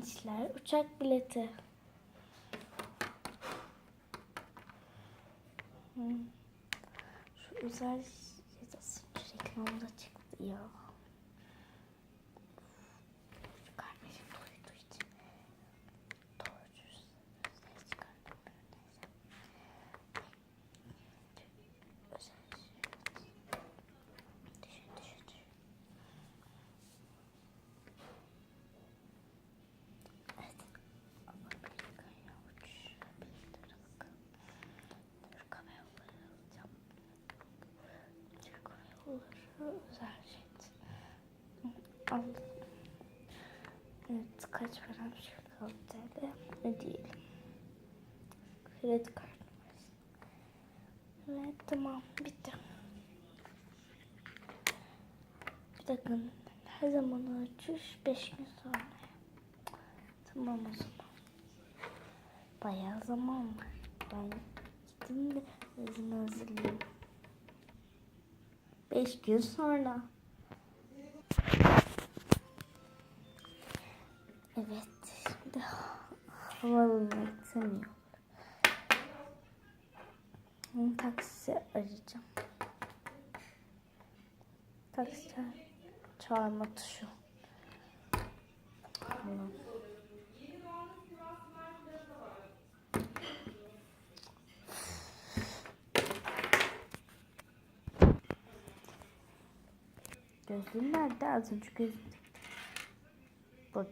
İşler uçak bileti. Şu özel reklamda çıktı ya. Şu kardeşim duyduğu için doğru ses çıkardım. Neyse. Düşün. Evet. Amerika'ya uçuş biletleri bakın. Türk Hava Yolları alacağım. Türk Hava Yolları özel jet. Aldım. Evet, kaç param şu TL ödeyelim. Kredi kartı. Evet, tamam, bitti. Bir dakika, her zaman uçuş 5 gün sonra. Tamam o zaman. Bayağı zaman var. Ben gideyim de izin hazırlayayım. 5 gün sonra. Evet, şimdi havaalanına gitsem taksi arayacağım. Taksi çağırma tuşu. Tamam. Gözlüğüm nerede? Az önce gözlüğüm. Burada.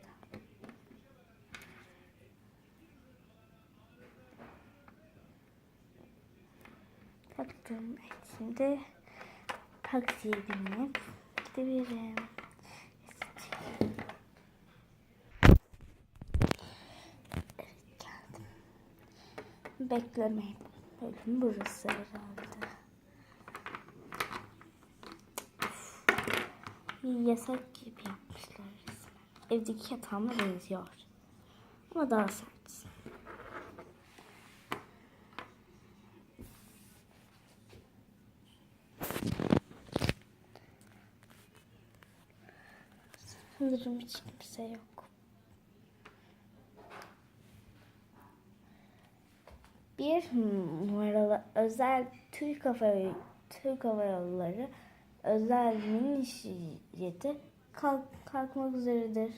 Taktım. Evet, şimdi taksiye binip gidebilirim. Evet, geldim. Beklemeyin. Bölüm burası herhalde. Yasak gibi yapmışlar resmen. Evdeki yatağıma benziyor. Ama daha sert. Sanırım hiç kimse yok. Bir numaralı özel Türk Hava Yolları özel mini jeti kalkmak üzeredir.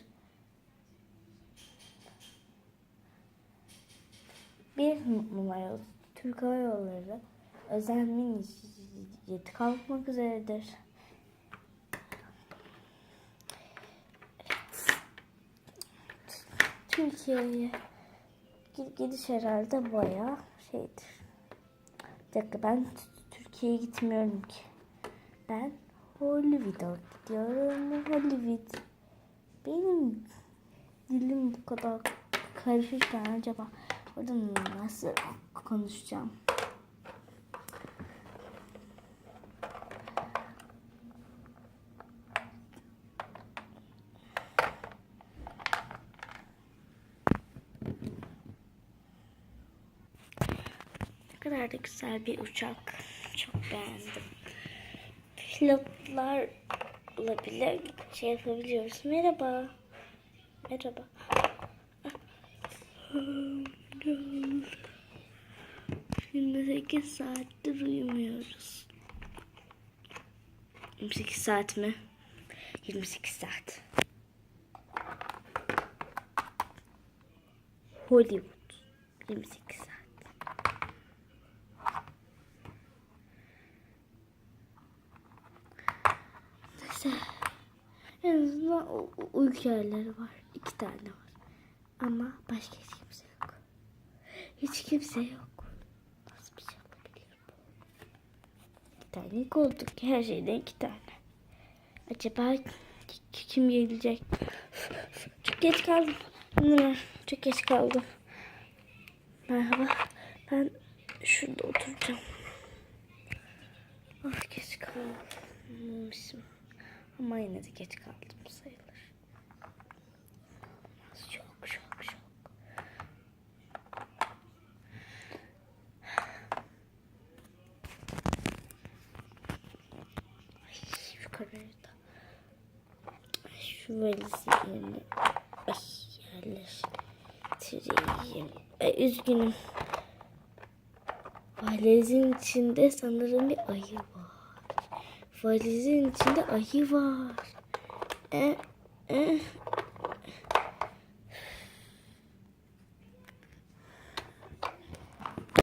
Bir numaralı Türk Hava Yolları özel mini jeti kalkmak üzeredir. Türkiye'ye gidiş herhalde bayağı şeydir. Bir dakika, ben Türkiye'ye gitmiyorum ki. Ben Hollywood'a gidiyorum. Hollywood. Benim dilim bu kadar karışırken acaba orada nasıl konuşacağım? Ne kadar da güzel bir uçak. Çok beğendim. Pilotlarla bile şey yapabiliyoruz. Merhaba. 28 saattir uyumuyoruz. 28 saat mi? 28 saat. Hollywood. 28 saat. Neyse. En azından uyku yerleri var. 2 tane var. Ama başka hiç kimse yok. Hiç kimse yok. Nasıl bir şey olabilir bu? 2 tane koltuk. Her şeyden 2 tane. Acaba kim gelecek? Çok geç kaldım. Çok geç kaldım. Merhaba. Ben şurada oturacağım. Ah, geç kalmışım. Ama yine de geç kaldım sayılır. Çok. Şu kamerada. Şu valizin yerine. Yerleri. göstereyim. Üzgünüm. Valizin içinde sanırım bir ayı var. Valizin içinde ayı var.